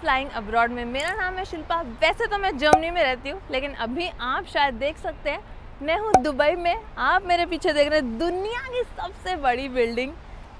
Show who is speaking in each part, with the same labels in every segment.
Speaker 1: Flying abroad में। मेरा नाम है शिल्पा। वैसे तो मैं जर्मनी में रहती हूँ, लेकिन अभी आप शायद देख सकते हैं मैं हूँ दुबई में। आप मेरे पीछे देख रहे हैं दुनिया की सबसे बड़ी building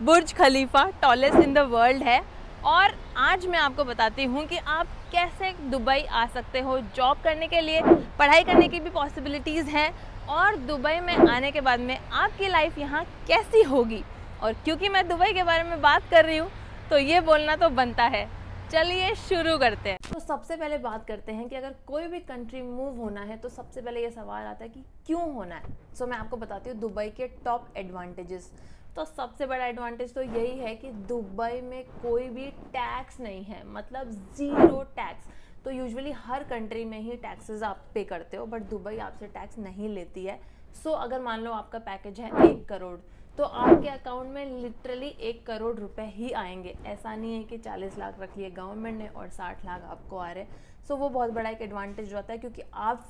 Speaker 1: Burj Khalifa, tallest in the world है। और आज मैं आपको बताती हूँ कि आप कैसे दुबई आ सकते हो जॉब करने के लिए। पढ़ाई करने की भी पॉसिबिलिटीज़ हैं, और दुबई में आने के बाद में आपकी लाइफ यहाँ कैसी होगी। और क्योंकि मैं दुबई के बारे में बात कर रही हूँ तो ये बोलना तो बनता है। चलिए शुरू करते हैं। तो सबसे पहले बात करते हैं कि अगर कोई भी कंट्री मूव होना है तो सबसे पहले ये सवाल आता है कि क्यों होना है। सो मैं आपको बताती हूँ दुबई के टॉप एडवांटेजेस। तो सबसे बड़ा एडवांटेज तो यही है कि दुबई में कोई भी टैक्स नहीं है, मतलब ज़ीरो टैक्स। तो यूजुअली हर कंट्री में ही टैक्सेस आप पे करते हो, बट दुबई आपसे टैक्स नहीं लेती है। सो अगर मान लो आपका पैकेज है 1 करोड़, तो आपके अकाउंट में लिटरली 1 करोड़ रुपए ही आएंगे। ऐसा नहीं है कि 40 लाख रख लिए गवर्नमेंट ने और 60 लाख आपको आ रहे। सो वो बहुत बड़ा एक एडवांटेज रहता है, क्योंकि आप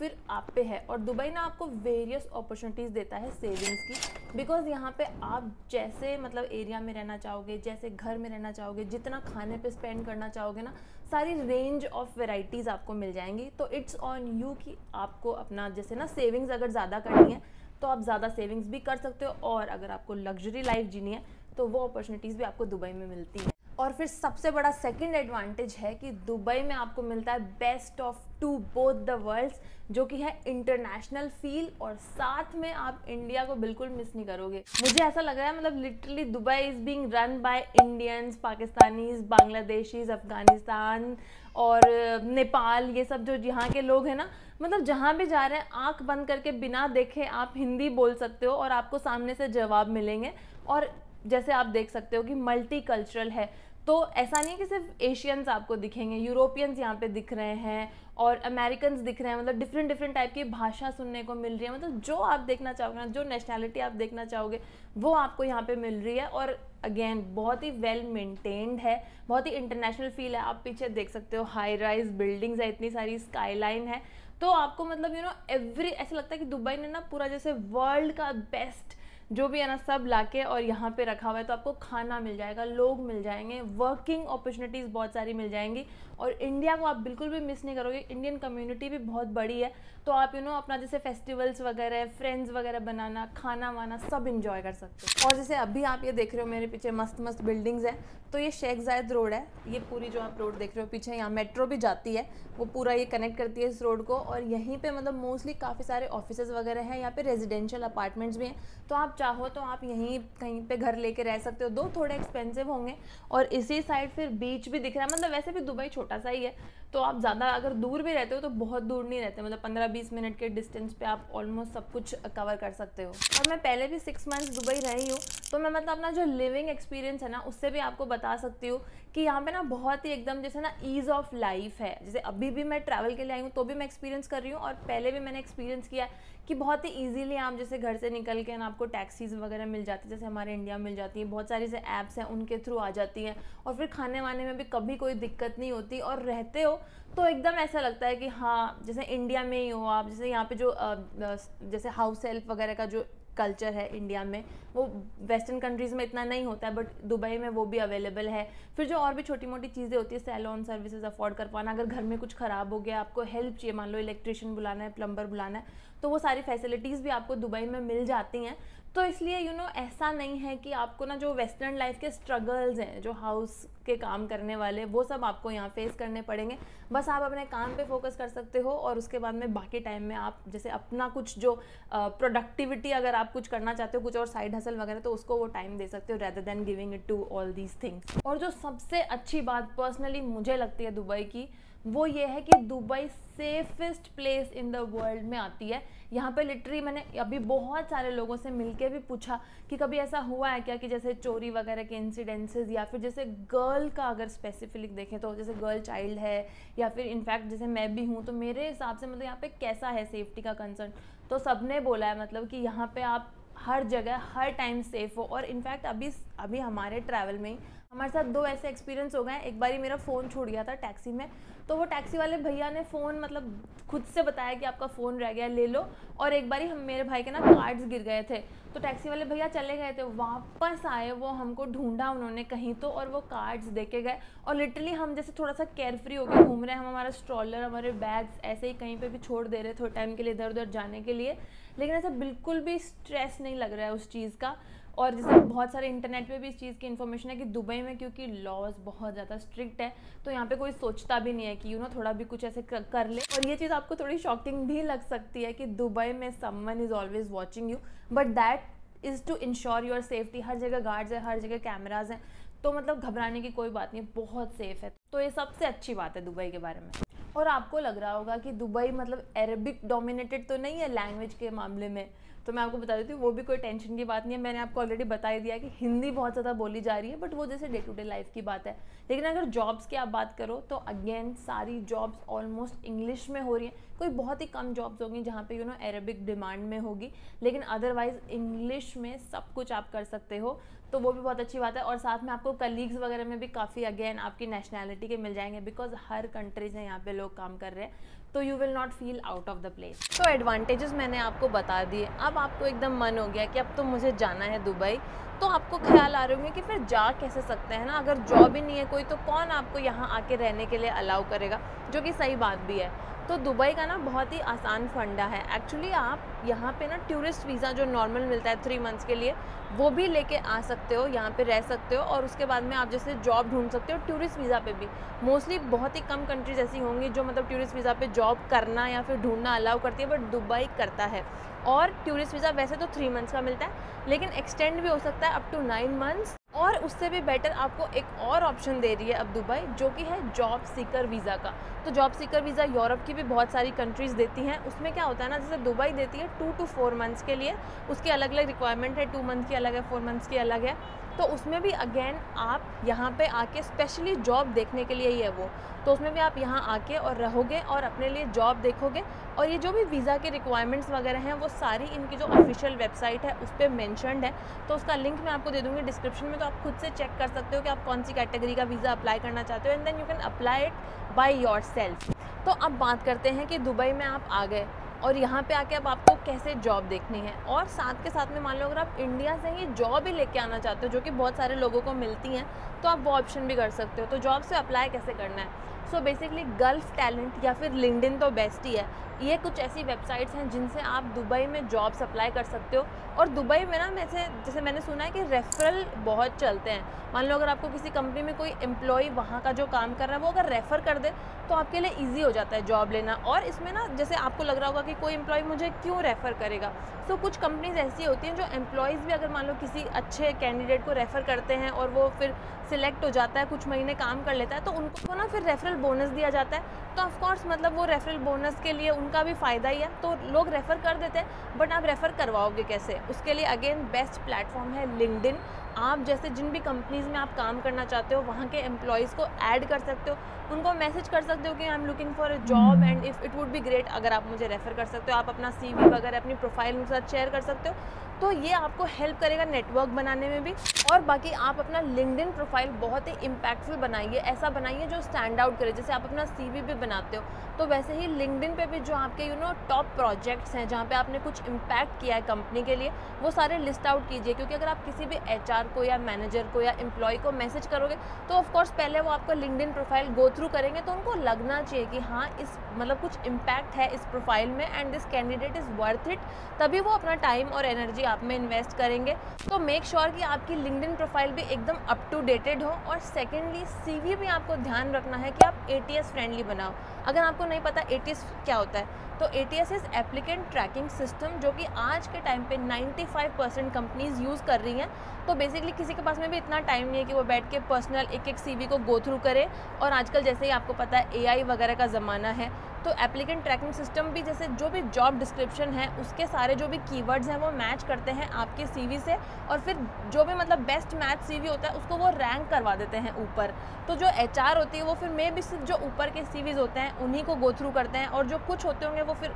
Speaker 1: पे है। और दुबई ना आपको वेरियस अपॉर्चुनिटीज़ देता है सेविंग्स की, बिकॉज यहाँ पे आप जैसे मतलब एरिया में रहना चाहोगे, जैसे घर में रहना चाहोगे, जितना खाने पे स्पेंड करना चाहोगे ना, सारी रेंज ऑफ वेराइटीज़ आपको मिल जाएंगी। तो इट्स ऑन यू कि आपको अपना जैसे ना सेविंग्स अगर ज़्यादा करनी है तो आप ज़्यादा सेविंग्स भी कर सकते हो, और अगर आपको लग्जरी लाइफ जीनी है तो वो अपॉर्चुनिटीज़ भी आपको दुबई में मिलती है। और फिर सबसे बड़ा सेकंड एडवांटेज है कि दुबई में आपको मिलता है best of two both the worlds, जो कि है इंटरनेशनल फील, और साथ में आप इंडिया को बिल्कुल मिस नहीं करोगे। मुझे ऐसा लग रहा है मतलब literally Dubai is being run by Indians, Pakistanis, Bangladeshis, Afghanistan और नेपाल। ये सब जो यहाँ के लोग हैं ना, मतलब जहाँ भी जा रहे हैं आंख बंद करके बिना देखे आप हिंदी बोल सकते हो और आपको सामने से जवाब मिलेंगे। और जैसे आप देख सकते हो कि मल्टी कल्चरल है, तो ऐसा नहीं है कि सिर्फ एशियंस आपको दिखेंगे, यूरोपियंस यहाँ पे दिख रहे हैं और अमेरिकन्स दिख रहे हैं। मतलब डिफरेंट डिफरेंट टाइप की भाषा सुनने को मिल रही है। मतलब जो आप देखना चाहोगे ना, जो नेशनैलिटी आप देखना चाहोगे वो आपको यहाँ पे मिल रही है। और अगेन बहुत ही वेल मेंटेन्ड है, बहुत ही इंटरनेशनल फील है। आप पीछे देख सकते हो हाई राइज बिल्डिंग्स है, इतनी सारी स्काईलाइन है। तो आपको मतलब एवरी ऐसा लगता है कि दुबई ने ना पूरा जैसे वर्ल्ड का बेस्ट जो भी है ना सब लाके और यहाँ पे रखा हुआ है। तो आपको खाना मिल जाएगा, लोग मिल जाएंगे, वर्किंग अपॉर्चुनिटीज़ बहुत सारी मिल जाएंगी, और इंडिया को आप बिल्कुल भी मिस नहीं करोगे। इंडियन कम्युनिटी भी बहुत बड़ी है, तो आप अपना जैसे फेस्टिवल्स वगैरह, फ्रेंड्स वगैरह बनाना, खाना वाना सब इंजॉय कर सकते हो। और जैसे अभी आप ये देख रहे हो मेरे पीछे मस्त मस्त बिल्डिंग्स हैं, तो ये शेख जायद रोड है। ये पूरी जो आप रोड देख रहे हो पीछे, यहाँ मेट्रो भी जाती है, वो पूरा ये कनेक्ट करती है इस रोड को। और यहीं पे मतलब मोस्टली काफ़ी सारे ऑफिसेज वगैरह हैं, यहाँ पे रेजिडेंशियल अपार्टमेंट्स भी हैं। तो आप चाहो तो आप यहीं कहीं पे घर लेके रह सकते हो। दो थोड़े एक्सपेंसिव होंगे, और इसी साइड फिर बीच भी दिख रहा है। मतलब वैसे भी दुबई छोटा सा ही है, तो आप ज़्यादा अगर दूर भी रहते हो तो बहुत दूर नहीं रहते, मतलब 15-20 मिनट के डिस्टेंस पे आप ऑलमोस्ट सब कुछ कवर कर सकते हो। और मैं पहले भी 6 मंथ्स दुबई रही हूँ, तो मैं मतलब अपना जो लिविंग एक्सपीरियंस है ना उससे भी आपको बता सकती हूँ कि यहाँ पे ना बहुत ही एकदम जैसे ना ईज़ ऑफ लाइफ है। जैसे अभी भी मैं ट्रैवल के लिए आई हूँ तो भी मैं एक्सपीरियंस कर रही हूँ, और पहले भी मैंने एक्सपीरियंस किया है कि बहुत ही ईजिली आप जैसे घर से निकल के ना आपको टैक्सीज़ वगैरह मिल जाती है, जैसे हमारे इंडिया में मिल जाती है। बहुत सारी से ऐप्स हैं उनके थ्रू आ जाती हैं, और फिर खाने वाने में भी कभी कोई दिक्कत नहीं होती। और रहते हो तो एकदम ऐसा लगता है कि हाँ जैसे इंडिया में ही हो आप। जैसे यहाँ पे जो जैसे हाउस हेल्प वगैरह का जो कल्चर है इंडिया में, वो वेस्टर्न कंट्रीज़ में इतना नहीं होता है, बट दुबई में वो भी अवेलेबल है। फिर जो और भी छोटी मोटी चीज़ें होती है, सैलून सर्विसेज अफोर्ड कर पाना, अगर घर में कुछ ख़राब हो गया, आपको हेल्प चाहिए, मान लो इलेक्ट्रिशियन बुलाना है, प्लम्बर बुलाना है, तो वो सारी फैसिलिटीज़ भी आपको दुबई में मिल जाती हैं। तो इसलिए ऐसा नहीं है कि आपको ना जो वेस्टर्न लाइफ के स्ट्रगल्स हैं, जो हाउस के काम करने वाले, वो सब आपको यहाँ फेस करने पड़ेंगे। बस आप अपने काम पे फोकस कर सकते हो, और उसके बाद में बाकी टाइम में आप जैसे अपना कुछ जो प्रोडक्टिविटी अगर आप कुछ करना चाहते हो, कुछ और साइड हसल वगैरह, तो उसको वो टाइम दे सकते हो rather than giving it to all these things. और जो सबसे अच्छी बात पर्सनली मुझे लगती है दुबई की, वो ये है कि Dubai safest place in the world में आती है। यहाँ पे लिटरली मैंने अभी बहुत सारे लोगों से मिलके भी पूछा कि कभी ऐसा हुआ है क्या कि जैसे चोरी वगैरह के इंसिडेंसेस, या फिर जैसे गर्ल का अगर स्पेसिफिक देखें तो जैसे गर्ल चाइल्ड है, या फिर इनफैक्ट जैसे मैं भी हूँ, तो मेरे हिसाब से मतलब यहाँ पे कैसा है सेफ्टी का कंसर्न। तो सबने बोला है मतलब कि यहाँ पे आप हर जगह हर टाइम सेफ हो। और इनफैक्ट अभी हमारे ट्रैवल में हमारे साथ 2 ऐसे एक्सपीरियंस हो गए हैं। एक बारी मेरा फ़ोन छूट गया था टैक्सी में, तो वो टैक्सी वाले भैया ने फ़ोन मतलब खुद से बताया कि आपका फ़ोन रह गया, ले लो। और एक बारी मेरे भाई के ना कार्ड्स गिर गए थे, तो टैक्सी वाले भैया चले गए थे, वापस आए, वो हमको ढूंढा उन्होंने कहीं तो, और वो कार्ड्स दे के गए। और लिटरली हम जैसे थोड़ा सा केयरफ्री होकर घूम रहे हैं, हम हमारा स्ट्रॉलर, हमारे बैग्स ऐसे ही कहीं पे भी छोड़ दे रहे थोड़े टाइम के लिए इधर उधर जाने के लिए, लेकिन ऐसा बिल्कुल भी स्ट्रेस नहीं लग रहा है उस चीज़ का। और जैसे बहुत सारे इंटरनेट पे भी इस चीज़ की इन्फॉर्मेशन है कि दुबई में क्योंकि लॉज बहुत ज़्यादा स्ट्रिक्ट है, तो यहाँ पे कोई सोचता भी नहीं है कि थोड़ा भी कुछ ऐसे कर ले। और ये चीज़ आपको थोड़ी शॉकिंग भी लग सकती है कि दुबई में someone is always watching you, but that is to ensure your safety. हर जगह गार्ड्स है, हर जगह कैमराज हैं, तो मतलब घबराने की कोई बात नहीं, बहुत सेफ है। तो ये सबसे अच्छी बात है दुबई के बारे में। और आपको लग रहा होगा कि दुबई मतलब अरबिक डोमिनेटेड तो नहीं है लैंग्वेज के मामले में, तो मैं आपको बता देती हूँ वो भी कोई टेंशन की बात नहीं है। मैंने आपको ऑलरेडी बता ही दिया कि हिंदी बहुत ज़्यादा बोली जा रही है, बट वो जैसे डे टू डे लाइफ की बात है। लेकिन अगर जॉब्स की आप बात करो तो अगेन सारी जॉब्स ऑलमोस्ट इंग्लिश में हो रही हैं। कोई बहुत ही कम जॉब्स होंगी जहाँ पे अरबिक डिमांड में होगी, लेकिन अदरवाइज इंग्लिश में सब कुछ आप कर सकते हो, तो वो भी बहुत अच्छी बात है। और साथ में आपको कलीग्स वगैरह में भी काफ़ी अगेन आपकी नेशनैलिटी के मिल जाएंगे, बिकॉज हर कंट्री से यहाँ पे लोग काम कर रहे हैं, तो you will not feel out of the place. तो एडवांटेजेस मैंने आपको बता दिए। अब आपको एकदम मन हो गया कि अब तो मुझे जाना है दुबई, तो आपको ख्याल आ रहे होंगे कि फिर जा कैसे सकते हैं ना, अगर जॉब ही नहीं है कोई तो कौन आपको यहाँ आके रहने के लिए अलाउ करेगा, जो कि सही बात भी है। तो दुबई का ना बहुत ही आसान फंडा है। एक्चुअली आप यहाँ पे ना टूरिस्ट वीज़ा जो नॉर्मल मिलता है 3 मंथ्स के लिए, वो भी लेके आ सकते हो, यहाँ पे रह सकते हो, और उसके बाद में आप जैसे जॉब ढूंढ सकते हो टूरिस्ट वीज़ा पे भी। मोस्टली बहुत ही कम कंट्रीज ऐसी होंगी जो मतलब टूरिस्ट वीज़ा पे जॉब करना या फिर ढूंढना अलाउ करती है, बट दुबई करता है। और टूरिस्ट वीज़ा वैसे तो 3 मंथ्स का मिलता है, लेकिन एक्सटेंड भी हो सकता है अप टू 9 मंथ्स। और उससे भी बेटर आपको एक और ऑप्शन दे रही है अब दुबई, जो कि है जॉब सीकर वीज़ा का। तो जॉब सीकर वीज़ा यूरोप की भी बहुत सारी कंट्रीज़ देती हैं। उसमें क्या होता है ना, जैसे दुबई देती है 2 to 4 मंथ्स के लिए, उसकी अलग अलग रिक्वायरमेंट है, 2 मंथ की अलग है, 4 मंथ्स की अलग है। तो उसमें भी अगेन आप यहाँ पे आके स्पेशली जॉब देखने के लिए ही है वो, तो उसमें भी आप यहाँ आके और रहोगे और अपने लिए जॉब देखोगे। और ये जो भी वीज़ा के रिक्वायरमेंट्स वगैरह हैं वो सारी इनकी जो ऑफिशियल वेबसाइट है उस पर मैंशनड है, तो उसका लिंक मैं आपको दे दूँगी डिस्क्रिप्शन में, तो आप खुद से चेक कर सकते हो कि आप कौन सी कैटेगरी का वीज़ा अप्लाई करना चाहते हो, and then you can apply it by yourself. तो अब बात करते हैं कि दुबई में आप आ गए और यहाँ पे आके अब आपको कैसे जॉब देखनी है, और साथ के साथ में मान लो अगर आप इंडिया से ही जॉब ही लेके आना चाहते हो, जो कि बहुत सारे लोगों को मिलती हैं, तो आप वो ऑप्शन भी कर सकते हो। तो जॉब से अप्लाई कैसे करना है, सो बेसिकली गल्फ टैलेंट या फिर लिंक्डइन तो बेस्ट ही है। ये कुछ ऐसी वेबसाइट्स हैं जिनसे आप दुबई में जॉब्स अप्लाई कर सकते हो। और दुबई में ना जैसे मैंने सुना है कि रेफरल बहुत चलते हैं। मान लो अगर आपको किसी कंपनी में कोई एम्प्लॉय वहाँ का जो काम कर रहा है वो अगर रेफ़र कर दे तो आपके लिए ईजी हो जाता है जॉब लेना। और इसमें ना जैसे आपको लग रहा होगा कि कोई एम्प्लॉय मुझे क्यों रेफ़र करेगा, तो कुछ कंपनीज ऐसी होती हैं जो एम्प्लॉयज़ भी अगर मान लो किसी अच्छे कैंडिडेट को रेफ़र करते हैं और वो फिर सिलेक्ट हो जाता है, कुछ महीने काम कर लेता है, तो उनको ना फिर रेफरल बोनस दिया जाता है। तो ऑफकोर्स मतलब वो रेफरल बोनस के लिए उनका भी फ़ायदा ही है, तो लोग रेफ़र कर देते हैं। बट आप रेफ़र करवाओगे कैसे, उसके लिए अगेन बेस्ट प्लेटफॉर्म है लिंक्डइन। आप जैसे जिन भी कंपनीज़ में आप काम करना चाहते हो वहाँ के एम्प्लॉयज़ को ऐड कर सकते हो, उनको मैसेज कर सकते हो कि I am looking for a job and if it would be great अगर आप मुझे रेफ़र कर सकते हो। आप अपना CV वगैरह अपनी प्रोफाइल उनके साथ शेयर कर सकते हो, तो ये आपको हेल्प करेगा नेटवर्क बनाने में भी। और बाकी आप अपना लिंक्डइन प्रोफाइल बहुत ही इम्पैक्टफुल बनाइए, ऐसा बनाइए जो स्टैंड आउट करे। जैसे आप अपना CV भी बनाते हो तो वैसे ही लिंक्डइन पे भी जो आपके टॉप प्रोजेक्ट्स हैं जहाँ पे आपने कुछ इम्पैक्ट किया है कंपनी के लिए, वो सारे लिस्ट आउट कीजिए। क्योंकि अगर आप किसी भी HR को या मैनेजर को या एम्प्लॉय को मैसेज करोगे तो ऑफकोर्स पहले वो आपका लिंक्डइन प्रोफाइल गो थ्रू करेंगे, तो उनको लगना चाहिए कि हाँ इस मतलब कुछ इम्पैक्ट है इस प्रोफाइल में and this candidate is worth it, तभी वो अपना टाइम और एनर्जी आप में इन्वेस्ट करेंगे। तो मेक श्योर कि आपकी लिंक्डइन प्रोफाइल भी एकदम अप टू डेटेड हो। और सेकेंडली CV भी आपको ध्यान रखना है कि आप ATS फ्रेंडली बनाओ। अगर आपको नहीं पता ATS क्या होता है, तो ATS is applicant tracking system, जो कि आज के टाइम पे 95% कंपनीज यूज़ कर रही हैं। तो बेसिकली किसी के पास में भी इतना टाइम नहीं है कि वो बैठ के पर्सनल एक CV को गो थ्रू करे। और आजकल जैसे ही आपको पता है AI वगैरह का ज़माना है, तो एप्लीकेंट ट्रैकिंग सिस्टम भी जैसे जो भी जॉब डिस्क्रिप्शन है उसके सारे जो भी कीवर्ड्स हैं वो मैच करते हैं आपके CV से, और फिर जो भी मतलब बेस्ट मैच CV होता है उसको वो रैंक करवा देते हैं ऊपर। तो जो HR होती है वो फिर भी सिर्फ जो ऊपर के CVs होते हैं उन्हीं को गो थ्रू करते हैं, और जो कुछ होते होंगे वो फिर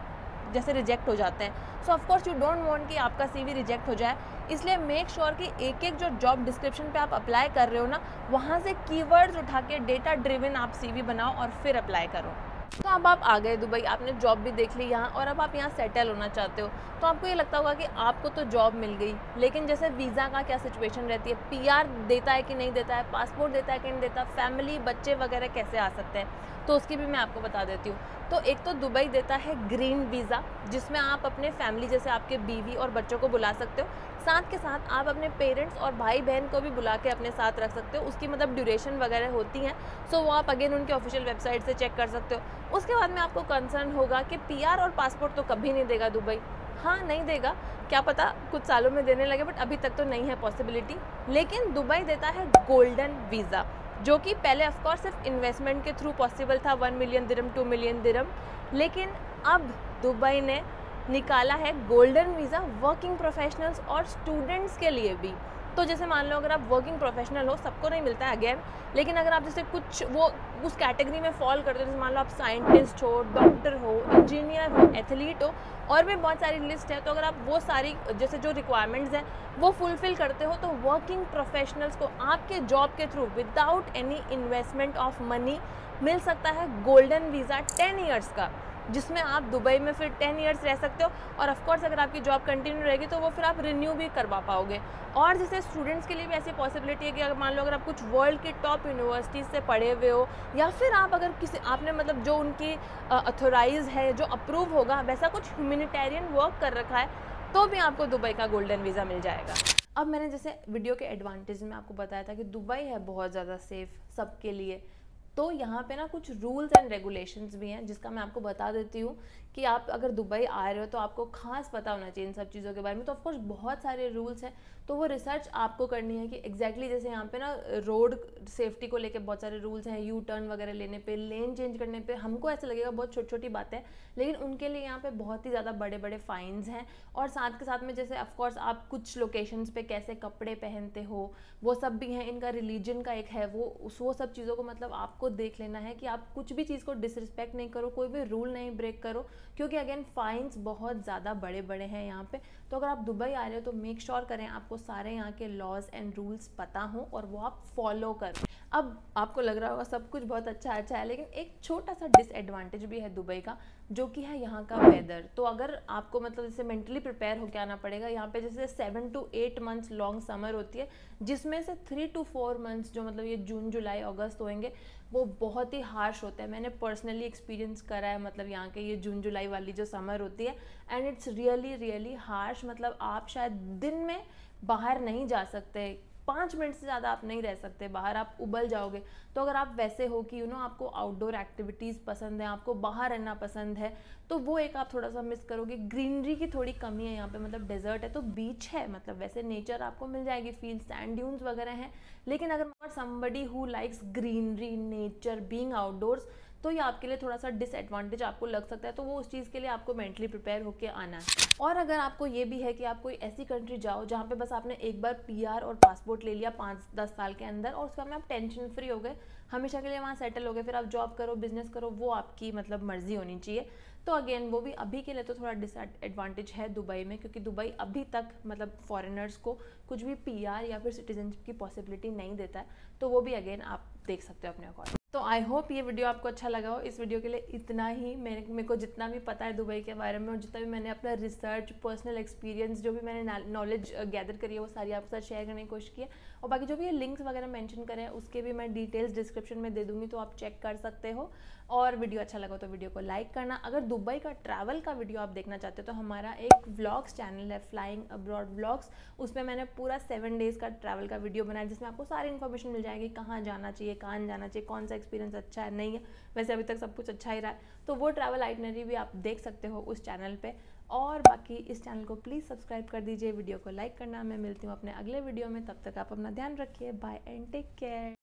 Speaker 1: जैसे रिजेक्ट हो जाते हैं। So of course you don't want कि आपका CV रिजेक्ट हो जाए, इसलिए मेक श्योर कि एक एक जो जॉब डिस्क्रिप्शन पे आप अप्लाई कर रहे हो ना, वहाँ से कीवर्ड्स उठा के डेटा ड्रिवन आप CV बनाओ और फिर अप्लाई करो। तो अब आप आ गए दुबई, आपने जॉब भी देख ली यहाँ, और अब आप यहाँ सेटल होना चाहते हो। तो आपको ये लगता होगा कि आपको तो जॉब मिल गई, लेकिन जैसे वीज़ा का क्या सिचुएशन रहती है, PR देता है कि नहीं देता है, पासपोर्ट देता है कि नहीं देता, फैमिली बच्चे वगैरह कैसे आ सकते हैं, तो उसकी भी मैं आपको बता देती हूँ। तो एक तो दुबई देता है ग्रीन वीज़ा, जिसमें आप अपने फैमिली जैसे आपके बीवी और बच्चों को बुला सकते हो, साथ के साथ आप अपने पेरेंट्स और भाई बहन को भी बुला के अपने साथ रख सकते हो। उसकी मतलब ड्यूरेशन वगैरह होती हैं, सो वो आप अगेन उनके ऑफिशियल वेबसाइट से चेक कर सकते हो। उसके बाद में आपको कंसर्न होगा कि PR और पासपोर्ट तो कभी नहीं देगा दुबई। हाँ, नहीं देगा, क्या पता कुछ सालों में देने लगे, बट अभी तक तो नहीं है पॉसिबिलिटी। लेकिन दुबई देता है गोल्डन वीज़ा, जो कि पहले ऑफकोर्स सिर्फ इन्वेस्टमेंट के थ्रू पॉसिबल था, 1 मिलियन दिरहम 2 मिलियन दिरहम, लेकिन अब दुबई ने निकाला है गोल्डन वीज़ा वर्किंग प्रोफेशनल्स और स्टूडेंट्स के लिए भी। तो जैसे मान लो अगर आप वर्किंग प्रोफेशनल हो, सबको नहीं मिलता है अगेन, लेकिन अगर आप जैसे कुछ वो उस कैटेगरी में फॉल करते हो, जैसे मान लो आप साइंटिस्ट हो, डॉक्टर हो, इंजीनियर हो, एथलीट हो, और भी बहुत सारी लिस्ट है, तो अगर आप वो सारी जैसे जो रिक्वायरमेंट्स हैं वो फुलफिल करते हो, तो वर्किंग प्रोफेशनल्स को आपके जॉब के through without any investment of money मिल सकता है गोल्डन वीज़ा 10 ईयर्स का, जिसमें आप दुबई में फिर 10 ईयर्स रह सकते हो। और ऑफकोर्स अगर आपकी जॉब कंटिन्यू रहेगी तो वो फिर आप रिन्यू भी करवा पाओगे। और जैसे स्टूडेंट्स के लिए भी ऐसी पॉसिबिलिटी है कि अगर मान लो अगर आप कुछ वर्ल्ड की टॉप यूनिवर्सिटीज़ से पढ़े हुए हो, या फिर आप अगर किसी आपने मतलब जो उनकी अथोराइज है, जो अप्रूव होगा, वैसा कुछ ह्यूमैनिटेरियन वर्क कर रखा है, तो भी आपको दुबई का गोल्डन वीज़ा मिल जाएगा। अब मैंने जैसे वीडियो के एडवांटेज में आपको बताया था कि दुबई है बहुत ज़्यादा सेफ सबके लिए, तो यहाँ पे ना कुछ रूल्स एंड रेगुलेशंस भी हैं, जिसका मैं आपको बता देती हूँ कि आप अगर दुबई आ रहे हो तो आपको खास पता होना चाहिए इन सब चीज़ों के बारे में। तो ऑफकोर्स बहुत सारे रूल्स हैं, तो वो रिसर्च आपको करनी है कि एग्जैक्टली जैसे यहाँ पे ना रोड सेफ्टी को लेके बहुत सारे रूल्स हैं, यू टर्न वगैरह लेने पे, लेन चेंज करने पे, हमको ऐसा लगेगा बहुत छोटी छोटी बातें, लेकिन उनके लिए यहाँ पे बहुत ही ज़्यादा बड़े बड़े फाइन्स हैं। और साथ के साथ में जैसे ऑफकोर्स आप कुछ लोकेशंस पे कैसे कपड़े पहनते हो वो सब भी हैं, इनका रिलीजन का एक है वो सब चीज़ों को मतलब आपको देख लेना है कि आप कुछ भी चीज़ को डिसरिस्पेक्ट नहीं करो, कोई भी रूल नहीं ब्रेक करो, क्योंकि अगेन फाइन्स बहुत ज़्यादा बड़े बड़े हैं यहाँ पे। तो अगर आप दुबई आ रहे हो तो मेक श्योर करें आपको सारे यहाँ के लॉज एंड रूल्स पता हो और वो आप फॉलो करें। अब आपको लग रहा होगा सब कुछ बहुत अच्छा है, लेकिन एक छोटा सा डिसएडवांटेज भी है दुबई का, जो कि है यहाँ का वेदर। तो अगर आपको मतलब जैसे मेंटली प्रिपेयर होकर आना पड़ेगा। यहाँ पे जैसे 7 to 8 मंथ्स लॉन्ग समर होती है, जिसमें से 3 to 4 मंथ्स जो मतलब ये जून जुलाई अगस्त होंगे वो बहुत ही हार्श होता है। मैंने पर्सनली एक्सपीरियंस करा है, मतलब यहाँ के ये जून जुलाई वाली जो समर होती है, एंड इट्स रियली हार्श। मतलब आप शायद दिन में बाहर नहीं जा सकते, 5 मिनट से ज़्यादा आप नहीं रह सकते बाहर, आप उबल जाओगे। तो अगर आप वैसे हो कि आपको आउटडोर एक्टिविटीज़ पसंद है, आपको बाहर रहना पसंद है, तो वो एक आप थोड़ा सा मिस करोगे। ग्रीनरी की थोड़ी कमी है यहाँ पे, मतलब डेजर्ट है तो बीच है, मतलब वैसे नेचर आपको मिल जाएगी, फील्ड सैंड ड्यून्स वगैरह हैं, लेकिन अगर somebody who likes greenery, nature, being outdoors, तो ये आपके लिए थोड़ा सा डिसएडवांटेज आपको लग सकता है। तो वो उस चीज़ के लिए आपको मेंटली प्रिपेयर होकर आना है। और अगर आपको ये भी है कि आप कोई ऐसी कंट्री जाओ जहाँ पे बस आपने एक बार PR और पासपोर्ट ले लिया 5-10 साल के अंदर, और उसके बाद में आप टेंशन फ्री हो गए, हमेशा के लिए वहाँ सेटल हो गए, फिर आप जॉब करो, बिजनेस करो, वो आपकी मतलब मर्जी होनी चाहिए। तो अगेन वो भी अभी के लिए तो थोड़ा डिसएडवांटेज है दुबई में, क्योंकि दुबई अभी तक मतलब फॉरेनर्स को कुछ भी PR या फिर सिटीजनशिप की पॉसिबिलिटी नहीं देता है। तो वो भी अगेन आप देख सकते हो अपने अकॉर्डिंग। तो आई होप ये वीडियो आपको अच्छा लगा हो। इस वीडियो के लिए इतना ही। मेरे को जितना भी पता है दुबई के बारे में, और जितना भी मैंने अपना रिसर्च, पर्सनल एक्सपीरियंस, जो भी मैंने नॉलेज गैदर करी है, वो सारी आपके साथ शेयर करने की कोशिश की है। और बाकी जो भी ये लिंक्स वगैरह मेंशन करें हैं उसके भी मैं डिटेल्स डिस्क्रिप्शन में दे दूँगी, तो आप चेक कर सकते हो। और वीडियो अच्छा लगा तो वीडियो को लाइक करना। अगर दुबई का ट्रैवल का वीडियो आप देखना चाहते हो तो हमारा एक व्लॉग्स चैनल है, फ्लाइंग अब्रॉड व्लॉग्स, उसमें मैंने पूरा 7 डेज़ का ट्रैवल का वीडियो बनाया, जिसमें आपको सारी इन्फॉर्मेशन मिल जाएगी, कहाँ जाना चाहिए, कहाँ नहीं जाना चाहिए, कौन सा एक्सपीरियंस अच्छा है, नहीं है। वैसे अभी तक सब कुछ अच्छा ही रहा है, तो वो ट्रैवल आइटनरी भी आप देख सकते हो उस चैनल पे। और बाकी इस चैनल को प्लीज़ सब्सक्राइब कर दीजिए, वीडियो को लाइक करना। मैं मिलती हूँ अपने अगले वीडियो में, तब तक आप अपना ध्यान रखिए। Bye and take care.